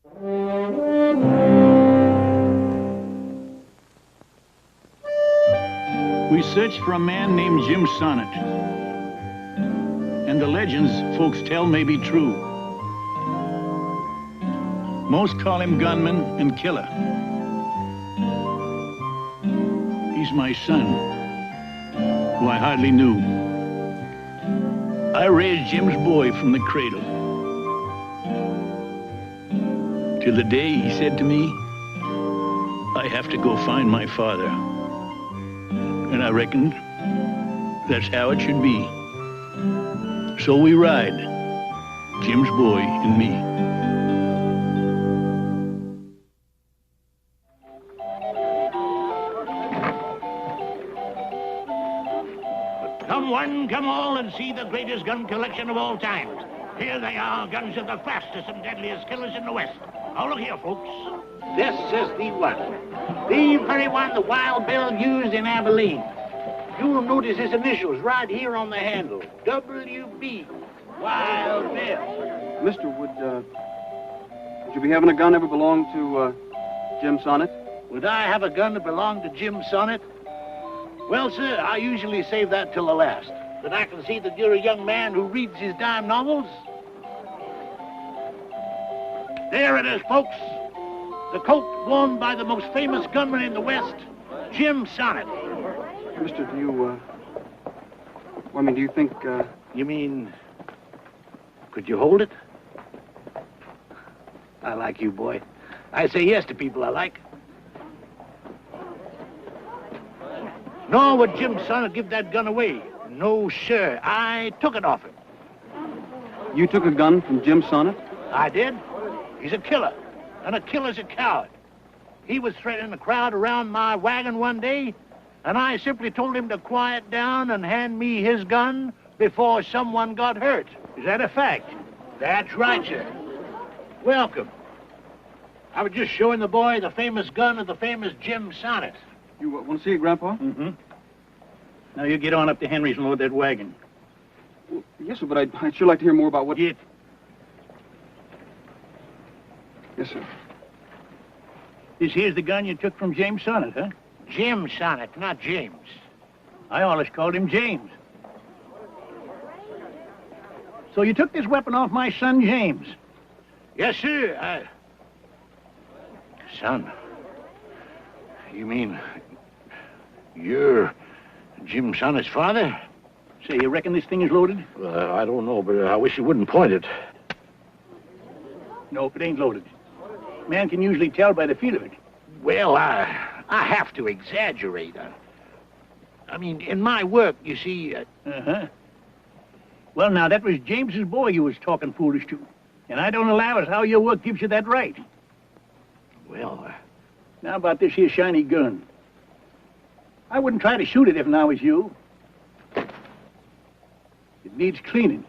We searched for a man named Jim Sonnett. And the legends folks tell may be true. Most call him gunman and killer. He's my son, who I hardly knew. I raised Jim's boy from the cradle. Till the day he said to me, I have to go find my father. And I reckoned that's how it should be. So we ride, Jim's boy and me. Come one, come all, and see the greatest gun collection of all times. Here they are, guns of the fastest and deadliest killers in the West. Now look here, folks. This is the one. The very one the Wild Bill used in Abilene. You'll notice his initials right here on the handle. W.B. Wild Bill. Mister, would you be having a gun ever belonged to Jim Sonnett? Would I have a gun that belonged to Jim Sonnett? Well, sir, I usually save that till the last. But I can see that you're a young man who reads his dime novels. There it is, folks. The coat worn by the most famous gunman in the West, Jim Sonnett. Mister, do you, do you think, You mean, could you hold it? I like you, boy. I say yes to people I like. Nor would Jim Sonnett give that gun away. No, sir. I took it off him. You took a gun from Jim Sonnett? I did. He's a killer, and a killer's a coward. He was threatening the crowd around my wagon one day, and I simply told him to quiet down and hand me his gun before someone got hurt. Is that a fact? That's right, sir. Welcome. I was just showing the boy the famous gun of the famous Jim Sonnett. You want to see it, Grandpa? Mm-hmm. Now you get on up to Henry's and load that wagon. Well, yes, sir, but I'd sure like to hear more about what... Get. Yes, sir. This here's the gun you took from James Sonnett, huh? Jim Sonnett, not James. I always called him James. So you took this weapon off my son, James? Yes, sir. Son? You mean you're Jim Sonnett's father? Say, you reckon this thing is loaded? I don't know, but I wish you wouldn't point it. Nope, it ain't loaded. Man can usually tell by the feel of it. Well, I have to exaggerate. I mean, in my work, you see... Uh-huh. Well, now, that was James's boy you was talking foolish to. And I don't allow as how your work gives you that right. Well, Now about this here shiny gun. I wouldn't try to shoot it if I was you. It needs cleaning.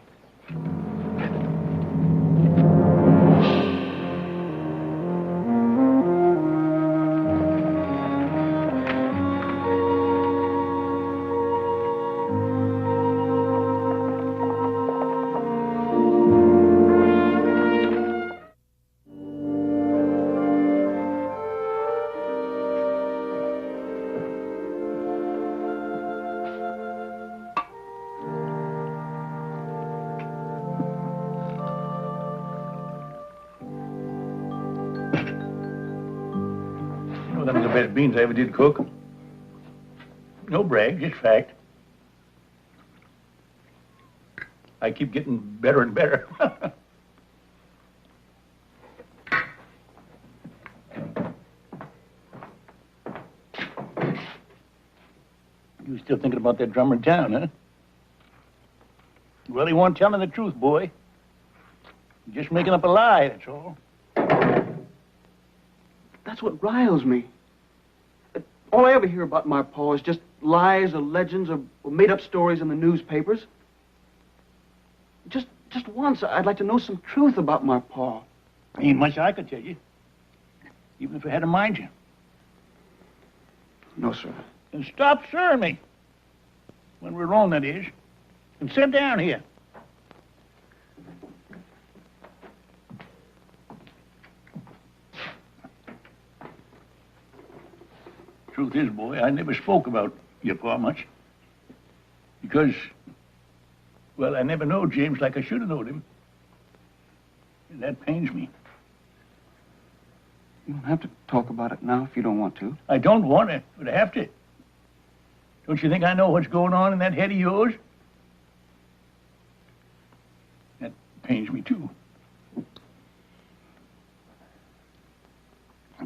Them are the best beans I ever did cook. No brag, just fact. I keep getting better and better. You still thinking about that drummer in town, huh? Well, he wasn't telling the truth, boy. Just making up a lie, that's all. That's what riles me. All I ever hear about my pa is just lies or legends or made-up stories in the newspapers. Just once, I'd like to know some truth about my pa. Ain't much I could tell you, even if I had to mind you. No, sir. And stop stirring me. When we're wrong, that is. And sit down here. truth is, boy, I never spoke about your pa much. Because, well, I never knowed James like I should have known him. And that pains me. You don't have to talk about it now if you don't want to. I don't want to, but I have to. Don't you think I know what's going on in that head of yours? That pains me, too.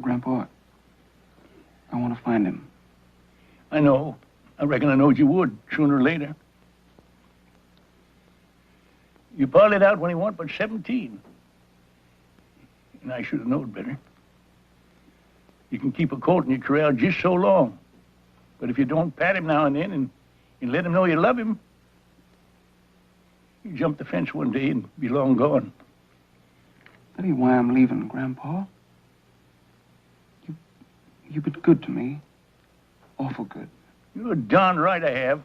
Grandpa, I want to find him. I know. I reckon I knowed you would, sooner or later. You parlayed out when he was but 17. And I should have known better. You can keep a colt in your corral just so long. But if you don't pat him now and then and let him know you love him, you jump the fence one day and be long gone. That ain't why I'm leaving, Grandpa. You've been good to me. Awful good. You're darn right I have.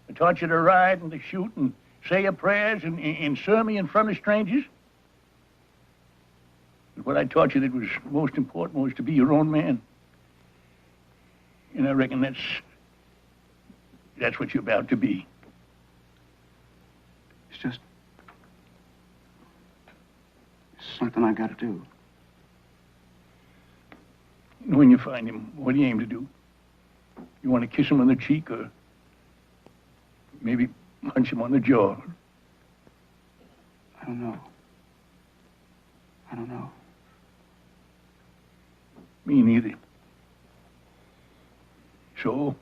I taught you to ride and to shoot and say your prayers and serve me in front of strangers. But what I taught you that was most important was to be your own man. And I reckon that's what you're about to be. It's something I gotta do. When you find him, what do you aim to do? You want to kiss him on the cheek or maybe punch him on the jaw? I don't know. Me neither. So,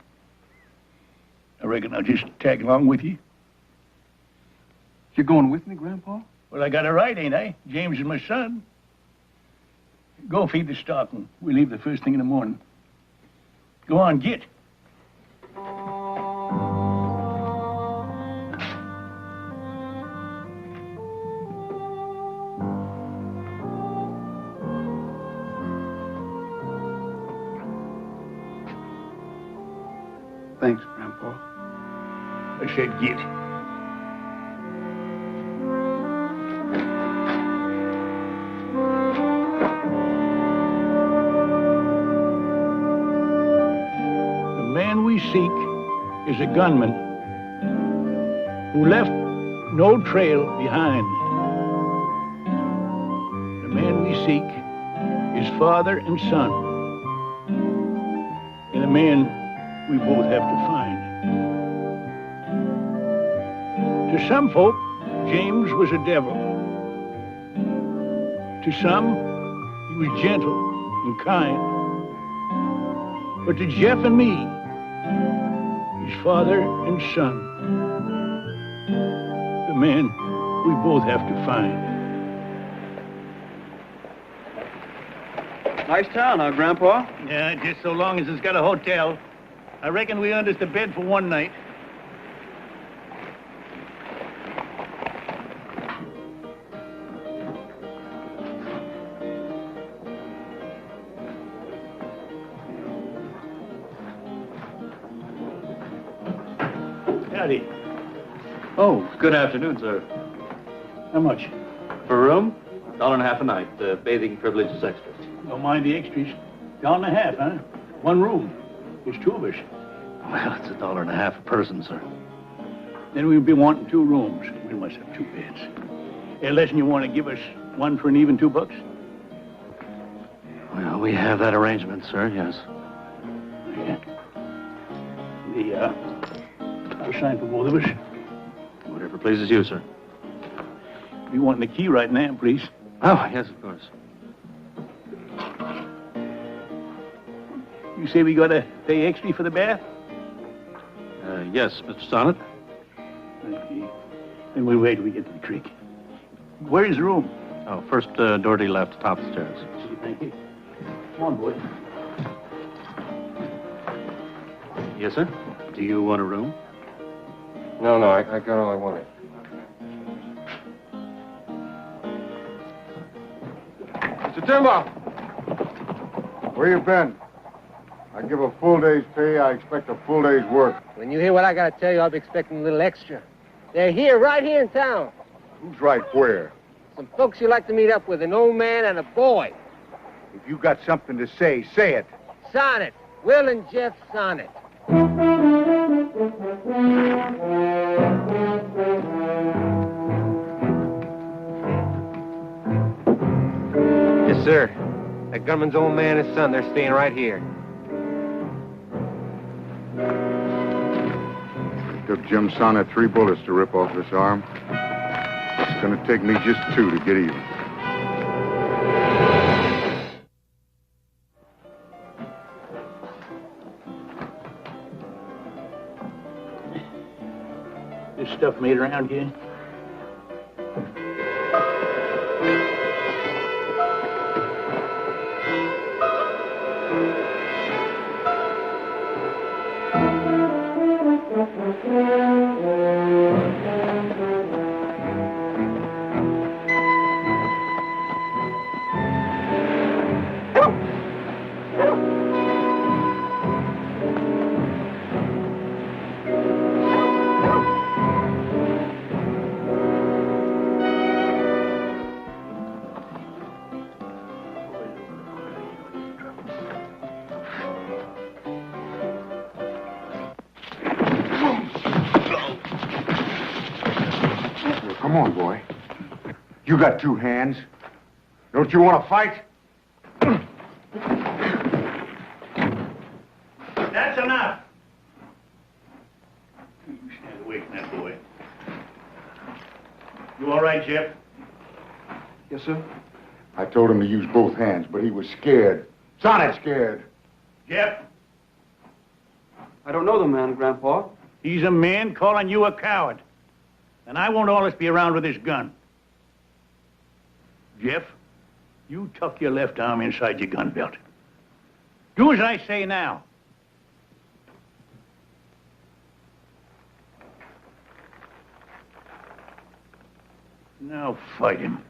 I reckon I'll just tag along with you. You're going with me, Grandpa? Well, I got a right, ain't I? James is my son. Go feed the stock, and we leave the first thing in the morning. Go on, get. Thanks, Grandpa. I said get. The man we seek is a gunman who left no trail behind. The man we seek is father and son. And a man we both have to find. To some folk, James was a devil. To some, he was gentle and kind. But to Jeff and me, he's father and son. The man we both have to find. Nice town, huh, Grandpa? Yeah, just so long as it's got a hotel. I reckon we earned us the bed for one night. Howdy. Oh, good afternoon, sir. How much? For a room, $1.50 a night. Bathing privilege is extra. Don't mind the extras. $1.50, huh? One room. There's two of us. Well, it's $1.50 a person, sir. Then we'll be wanting two rooms. We must have two beds. Unless you want to give us one for an even $2. Well, we have that arrangement, sir, yes. Yeah. I'll sign for both of us. Whatever pleases you, sir. You want the key right now, please? Oh, yes, of course. You say we gotta pay extra for the bath? Yes, Mr. Sonnett. Okay. Then we'll wait till we get to the creek. Where's the room? Oh, first door to your left, top of the stairs. Thank you. Come on, boy. Yes, sir? Do you want a room? No, I got all I wanted. Mr. Timber! Where you been? I give a full day's pay, I expect a full day's work. When you hear what I gotta tell you, I'll be expecting a little extra. They're here, right here in town. Who's right where? Some folks you like to meet up with, an old man and a boy. If you got something to say, say it. Sonnett, Will and Jeff Sonnett. Yes, sir. That gunman's old man and his son, they're staying right here. Took Jim Sonnett 3 bullets to rip off this arm. It's gonna take me just 2 to get even. This stuff made around here? Come on, boy. You got 2 hands. Don't you want to fight? That's enough. You stand away from that boy. You all right, Jeff? Yes, sir. I told him to use both hands, but he was scared. Sonnett's scared. Jeff? I don't know the man, Grandpa. He's a man calling you a coward. And I won't always be around with this gun. Jeff, you tuck your left arm inside your gun belt. Do as I say now. Now fight him.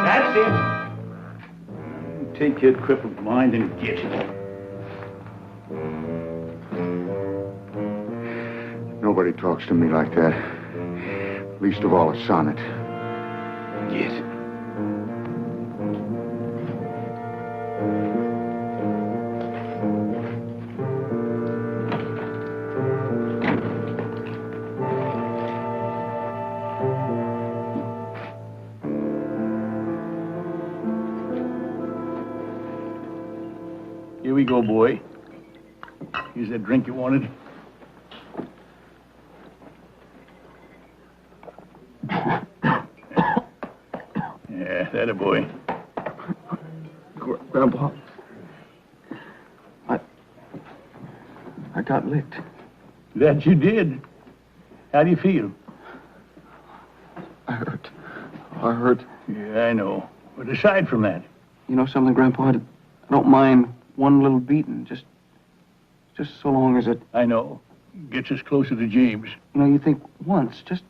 That's it. Take your crippled mind and get it. Nobody talks to me like that. Least of all a Sonnett. Get. Here we go, boy. Here's that drink you wanted. Yeah, that a boy. Grandpa, I got licked. That you did. How do you feel? I hurt. Yeah, I know. But aside from that, You know something, Grandpa? I don't mind one little beating, just so long as it... I know. Gets us closer to James. You know, you think once, just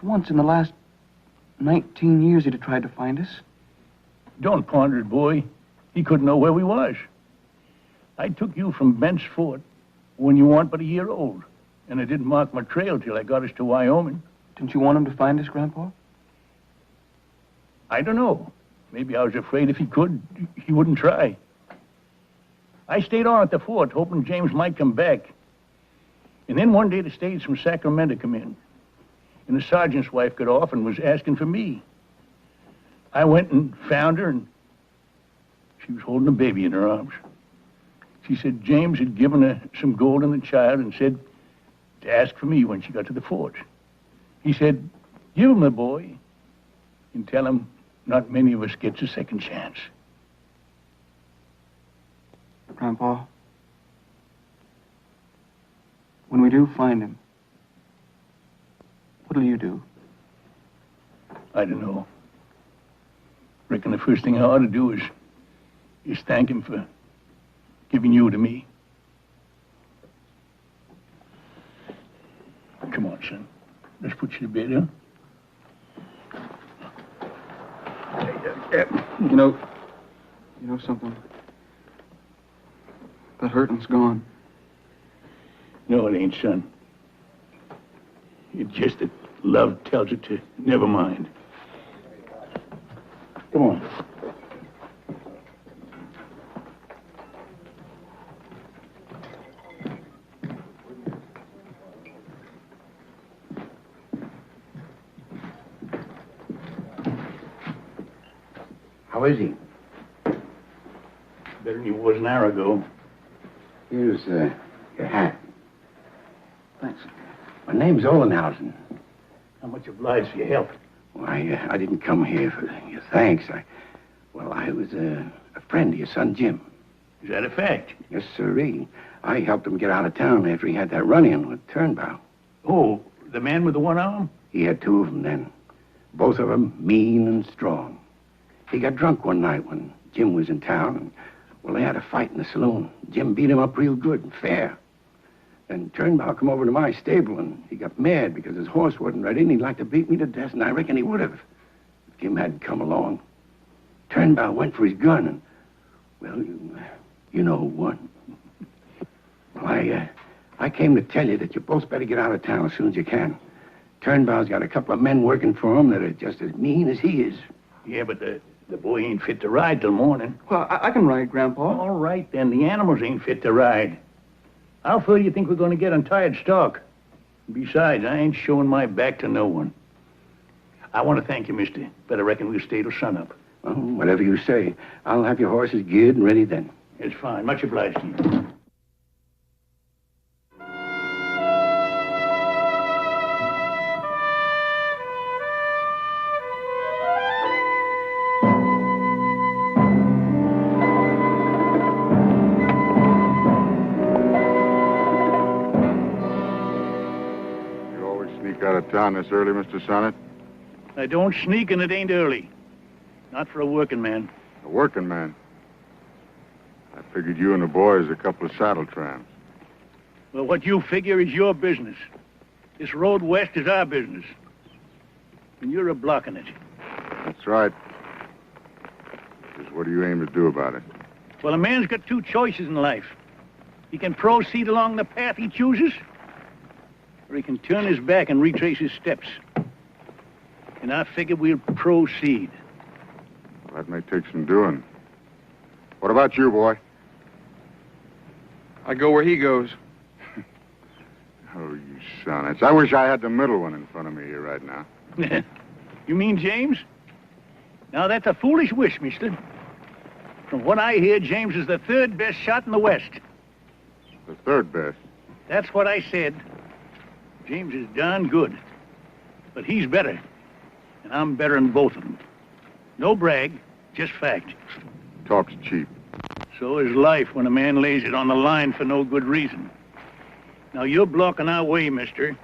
once in the last 19 years he'd have tried to find us. Don't ponder it, boy. He couldn't know where we was. I took you from Bent's Fort when you weren't but a year old, and I didn't mark my trail till I got us to Wyoming. Didn't you want him to find us, Grandpa? I don't know. Maybe I was afraid if he could, he wouldn't try. I stayed on at the fort, hoping James might come back. And then one day the stage from Sacramento come in, and the sergeant's wife got off and was asking for me. I went and found her, and she was holding a baby in her arms. She said James had given her some gold and the child and said to ask for me when she got to the fort. He said, give him the boy and tell him not many of us gets a second chance. Grandpa, when we do find him, what'll you do? I don't know. Reckon the first thing I ought to do is thank him for giving you to me. Come on, son. Let's put you to bed, huh? You know something? That hurting's gone. No, it ain't, son. It's just that love tells it to never mind. Come on. How is he? Better than he was an hour ago. Here's your hat. Thanks. My name's Olenhausen. How much obliged for your help? Well, I didn't come here for your thanks. I was a friend of your son, Jim. Is that a fact? Yes, sirree. I helped him get out of town after he had that run-in with Turnbow. Oh, the man with the one arm? He had two of them then. Both of them mean and strong. He got drunk one night when Jim was in town, and, well, they had a fight in the saloon. Jim beat him up real good and fair. Then Turnbow come over to my stable, and he got mad because his horse wasn't ready, and he'd like to beat me to death, and I reckon he would have if Jim hadn't come along. Turnbow went for his gun, and, well, you know who won. Well, I came to tell you that you both better get out of town as soon as you can. Turnbow's got a couple of men working for him that are just as mean as he is. Yeah, but the boy ain't fit to ride till morning. Well, I can ride, Grandpa. All right, then. The animals ain't fit to ride. How far do you think we're going to get on tired stock? Besides, I ain't showing my back to no one. I want to thank you, mister, but I reckon we'll stay till sunup. Well, whatever you say. I'll have your horses geared and ready then. It's fine. Much obliged to you. You always sneak out of town this early, Mr. Sonnett? I don't sneak and it ain't early. Not for a working man. A working man. I figured you and the boys a couple of saddle tramps. Well, what you figure is your business. This road west is our business. And you're a blocking it. That's right. Just what do you aim to do about it? Well, a man's got two choices in life. He can proceed along the path he chooses, or he can turn his back and retrace his steps. And I figure we'll proceed. Well, that may take some doing. What about you, boy? I go where he goes. Oh, you sonnets. I wish I had the middle one in front of me here right now. You mean James? Now, that's a foolish wish, mister. From what I hear, James is the third best shot in the West. The third best. That's what I said. James is darn good. But he's better. And I'm better than both of them. No brag, just fact. Talk's cheap. So is life when a man lays it on the line for no good reason. Now, you're blocking our way, mister.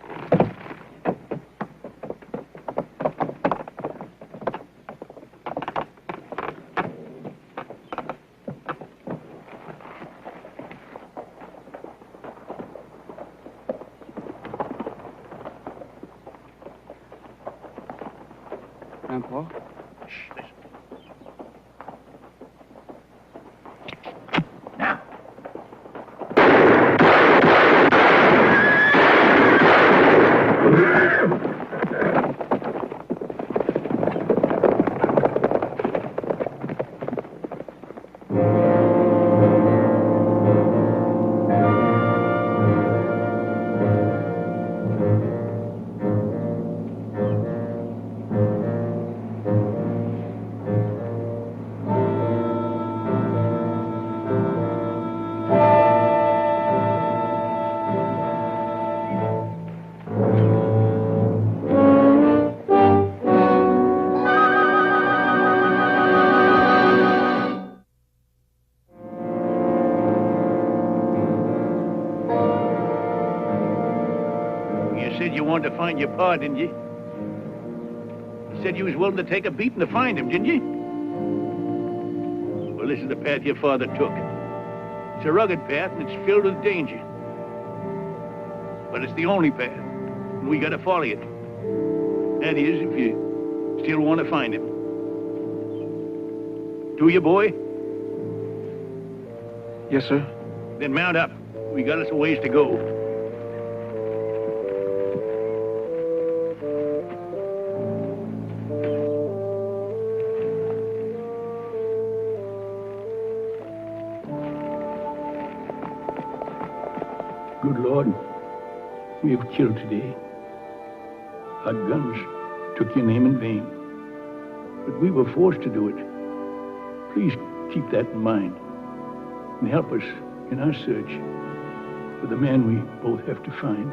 Grandpa? Shh, listen. Now. said you wanted to find your pa, didn't you? You said you was willing to take a beating to find him, didn't you? Well, this is the path your father took. It's a rugged path, and it's filled with danger. But it's the only path, and we gotta follow it. That is, if you still want to find him. Do you, boy? Yes, sir. Then mount up. We got us a ways to go. Good Lord, we have killed today. Our guns took your name in vain, but we were forced to do it. Please keep that in mind and help us in our search for the man we both have to find.